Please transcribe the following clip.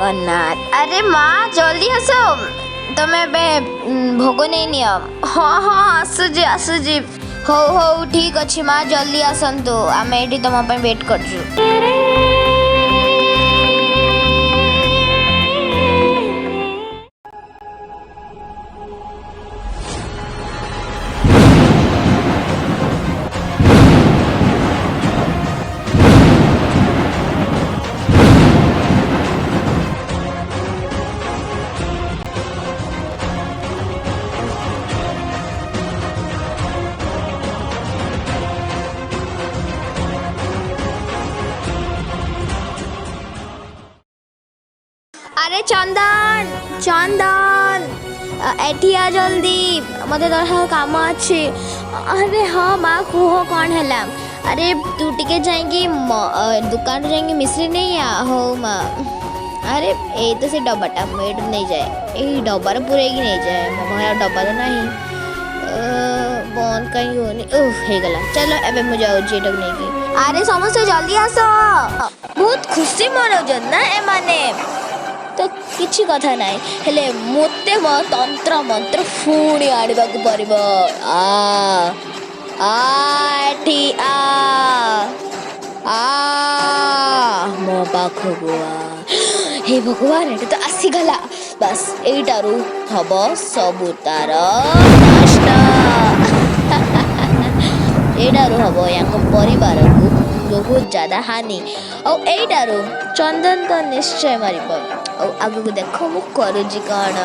जगन्नाथ। अरे माँ जल्दी आस, तमें भोग नहीं निय। हाँ हाँ आसुजी आसुजी। हौ हौ ठीक अच्छे माँ जल्दी आसतु, आम ये तुम वेट कर। अरे चंदन चंदन एठी आ जल्दी, मत दरकार काम अच्छे। अरे हाँ माँ कुह कौन है? अरे तू टिके जाएंगी दुकान जाएंगी मिश्री नहीं आ हो माँ। अरे ये तो से डब्बाटा मेड नहीं जाए, ये डब्बार पूरे की नहीं जाए मो घर डब्बा तो नहीं बंद कहीं होनी हो गला। चलो एबे मु जाऊँ नहीं की। अरे समस्त जल्दी आस, बहुत खुशी मनाउछन ना ए माने तो किसी कथा ना हेले मते तंत्र मंत्र पुणी आने को पड़ो। आठी मो पाखक हे भगवान ये तो आसीगला, बस एटारू हम सबू तार नष्ट। एटारू हम या परिवार को बहुत ज्यादा हानि और एटारू चंदन तो निश्चय मार। आगू देखो मु करुची कौन।